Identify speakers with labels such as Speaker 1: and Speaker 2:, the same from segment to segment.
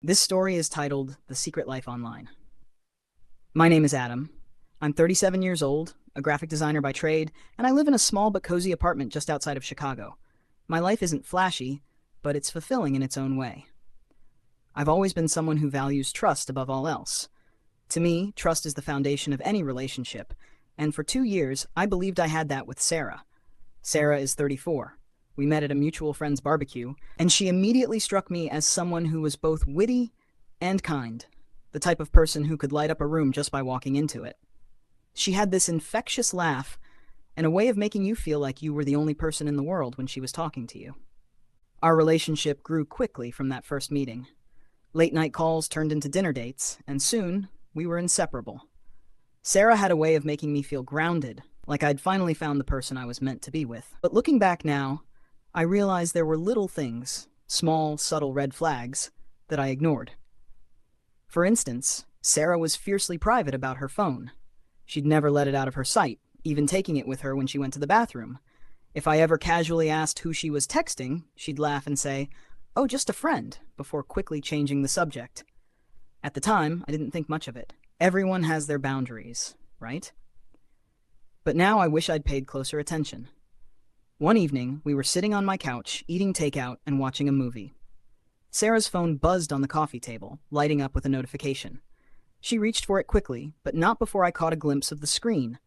Speaker 1: This story is titled The Secret Life Online. My name is Adam. I'm 37 years old, a graphic designer by trade, and I live in a small but cozy apartment just outside of Chicago. My life isn't flashy, but it's fulfilling in its own way. I've always been someone who values trust above all else. To me, trust is the foundation of any relationship, and for 2 years, I believed I had that with Sarah. Sarah is 34. We met at a mutual friend's barbecue, and she immediately struck me as someone who was both witty and kind, the type of person who could light up a room just by walking into it. She had this infectious laugh and a way of making you feel like you were the only person in the world when she was talking to you. Our relationship grew quickly from that first meeting. Late-night calls turned into dinner dates, and soon we were inseparable. Sarah had a way of making me feel grounded, like I'd finally found the person I was meant to be with. But looking back now, I realized there were little things, small, subtle red flags, that I ignored. For instance, Sarah was fiercely private about her phone. She'd never let it out of her sight, even taking it with her when she went to the bathroom. If I ever casually asked who she was texting, she'd laugh and say, "Oh, just a friend," before quickly changing the subject. At the time, I didn't think much of it. Everyone has their boundaries, right? But now I wish I'd paid closer attention. One evening, we were sitting on my couch, eating takeout and watching a movie. Sarah's phone buzzed on the coffee table, lighting up with a notification. She reached for it quickly, but not before I caught a glimpse of the screen.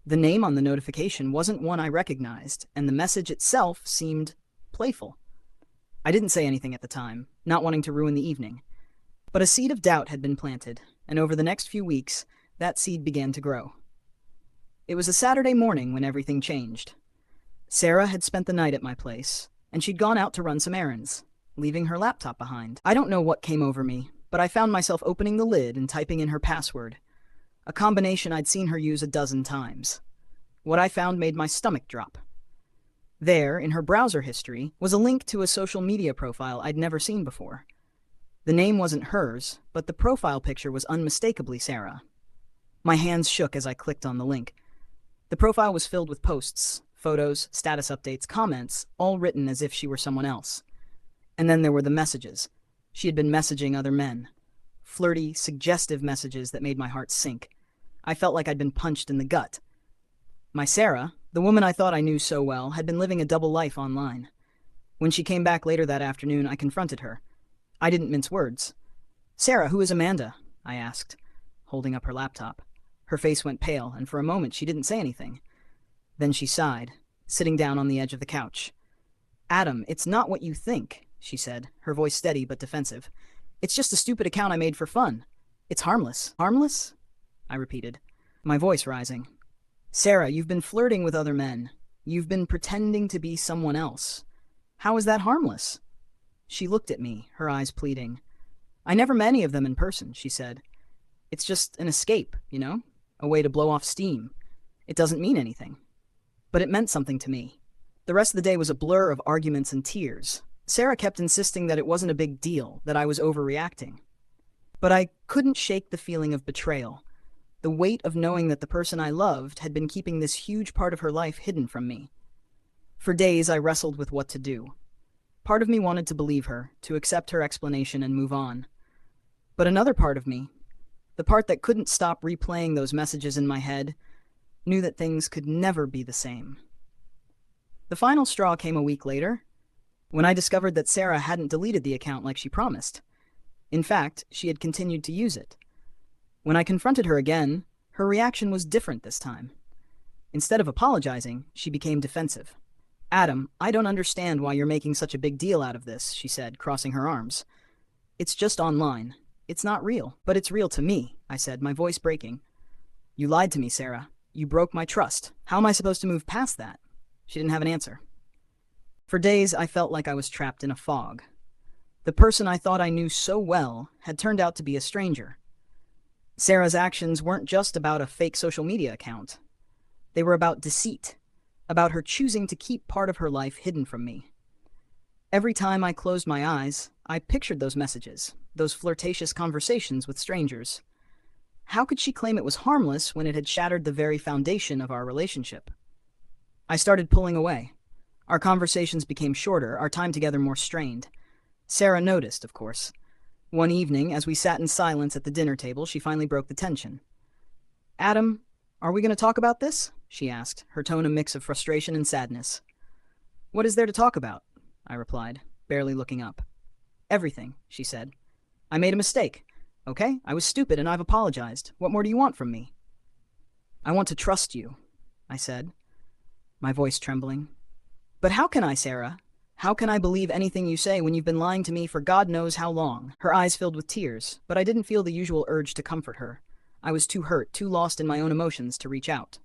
Speaker 1: The name on the notification wasn't one I recognized, and the message itself seemed playful. I didn't say anything at the time, not wanting to ruin the evening. But a seed of doubt had been planted, and over the next few weeks, that seed began to grow. It was a Saturday morning when everything changed. Sarah had spent the night at my place, and she'd gone out to run some errands, leaving her laptop behind. I don't know what came over me, but I found myself opening the lid and typing in her password, a combination I'd seen her use a dozen times. What I found made my stomach drop. There, in her browser history, was a link to a social media profile I'd never seen before. The name wasn't hers, but the profile picture was unmistakably Sarah. My hands shook as I clicked on the link. The profile was filled with posts, photos, status updates, comments, all written as if she were someone else. And then there were the messages. She had been messaging other men. Flirty, suggestive messages that made my heart sink. I felt like I'd been punched in the gut. My Sarah, the woman I thought I knew so well, had been living a double life online. When she came back later that afternoon, I confronted her. I didn't mince words. "Sarah, who is Amanda?" I asked, holding up her laptop. Her face went pale, and for a moment she didn't say anything. Then she sighed, sitting down on the edge of the couch. "Adam, it's not what you think," she said, her voice steady but defensive. "It's just a stupid account I made for fun. It's harmless." "Harmless?" I repeated, my voice rising. "Sarah, you've been flirting with other men. You've been pretending to be someone else. How is that harmless?" She looked at me, her eyes pleading. "I never met any of them in person," she said. "It's just an escape, you know? A way to blow off steam. It doesn't mean anything." But it meant something to me. The rest of the day was a blur of arguments and tears. Sarah kept insisting that it wasn't a big deal, that I was overreacting. But I couldn't shake the feeling of betrayal, the weight of knowing that the person I loved had been keeping this huge part of her life hidden from me. For days I wrestled with what to do. Part of me wanted to believe her, to accept her explanation and move on. But another part of me, the part that couldn't stop replaying those messages in my head, knew that things could never be the same. The final straw came a week later, when I discovered that Sarah hadn't deleted the account like she promised. In fact, she had continued to use it. When I confronted her again, her reaction was different this time. Instead of apologizing, she became defensive. "Adam, I don't understand why you're making such a big deal out of this," she said, crossing her arms. "It's just online. It's not real." "But it's real to me," I said, my voice breaking. "You lied to me, Sarah. You broke my trust. How am I supposed to move past that?" She didn't have an answer. For days, I felt like I was trapped in a fog. The person I thought I knew so well had turned out to be a stranger. Sarah's actions weren't just about a fake social media account. They were about deceit, about her choosing to keep part of her life hidden from me. Every time I closed my eyes, I pictured those messages, those flirtatious conversations with strangers. How could she claim it was harmless when it had shattered the very foundation of our relationship? I started pulling away. Our conversations became shorter, our time together more strained. Sarah noticed, of course. One evening, as we sat in silence at the dinner table, she finally broke the tension. Adam, are we going to talk about this? She asked, her tone a mix of frustration and sadness. What is there to talk about? I replied, barely looking up. Everything, she said. I made a mistake. Okay, I was stupid and I've apologized. What more do you want from me? I want to trust you, I said, my voice trembling. But how can I, Sarah? How can I believe anything you say when you've been lying to me for God knows how long? Her eyes filled with tears, but I didn't feel the usual urge to comfort her. I was too hurt, too lost in my own emotions to reach out.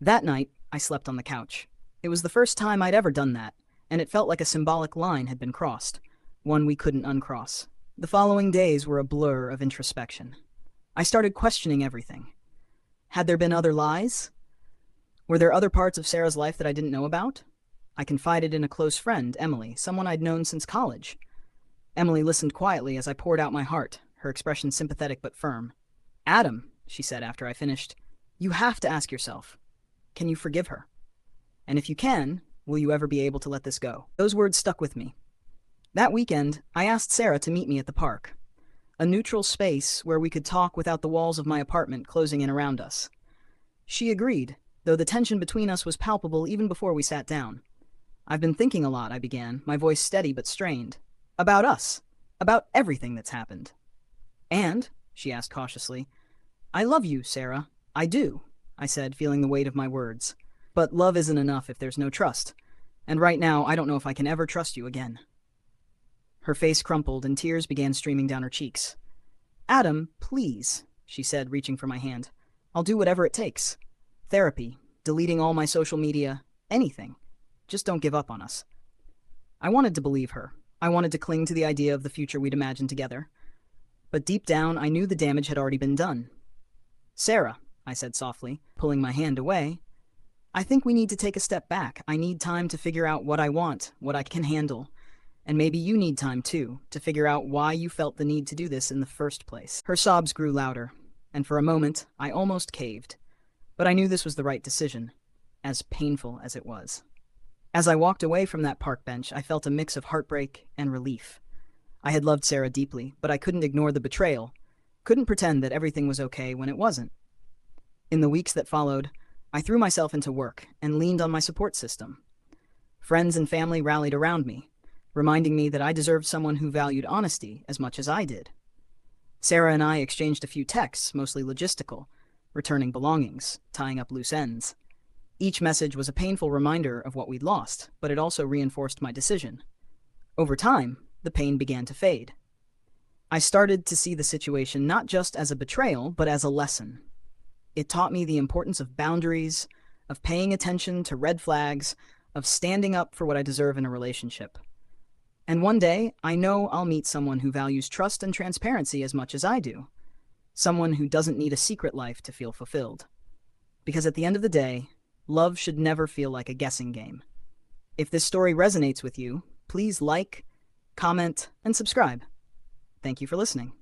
Speaker 1: That night, I slept on the couch. It was the first time I'd ever done that, and it felt like a symbolic line had been crossed, one we couldn't uncross. The following days were a blur of introspection. I started questioning everything. Had there been other lies? Were there other parts of Sarah's life that I didn't know about? I confided in a close friend, Emily, someone I'd known since college. Emily listened quietly as I poured out my heart, her expression sympathetic but firm. Adam, she said after I finished, you have to ask yourself, can you forgive her? And if you can, will you ever be able to let this go? Those words stuck with me. That weekend, I asked Sarah to meet me at the park, a neutral space where we could talk without the walls of my apartment closing in around us. She agreed, though the tension between us was palpable even before we sat down. I've been thinking a lot, I began, my voice steady but strained. About us. About everything that's happened. And, she asked cautiously, I love you, Sarah. I do, I said, feeling the weight of my words. But love isn't enough if there's no trust. And right now, I don't know if I can ever trust you again. Her face crumpled and tears began streaming down her cheeks. Adam, please, she said, reaching for my hand. I'll do whatever it takes. Therapy, deleting all my social media, anything. Just don't give up on us. I wanted to believe her. I wanted to cling to the idea of the future we'd imagined together. But deep down, I knew the damage had already been done. Sarah, I said softly, pulling my hand away, I think we need to take a step back. I need time to figure out what I want, what I can handle. And maybe you need time, too, to figure out why you felt the need to do this in the first place. Her sobs grew louder, and for a moment, I almost caved. But I knew this was the right decision, as painful as it was. As I walked away from that park bench, I felt a mix of heartbreak and relief. I had loved Sarah deeply, but I couldn't ignore the betrayal, couldn't pretend that everything was okay when it wasn't. In the weeks that followed, I threw myself into work and leaned on my support system. Friends and family rallied around me, reminding me that I deserved someone who valued honesty as much as I did. Sarah and I exchanged a few texts, mostly logistical, returning belongings, tying up loose ends. Each message was a painful reminder of what we'd lost, but it also reinforced my decision. Over time, the pain began to fade. I started to see the situation not just as a betrayal, but as a lesson. It taught me the importance of boundaries, of paying attention to red flags, of standing up for what I deserve in a relationship. And one day, I know I'll meet someone who values trust and transparency as much as I do. Someone who doesn't need a secret life to feel fulfilled. Because at the end of the day, love should never feel like a guessing game. If this story resonates with you, please like, comment, and subscribe. Thank you for listening.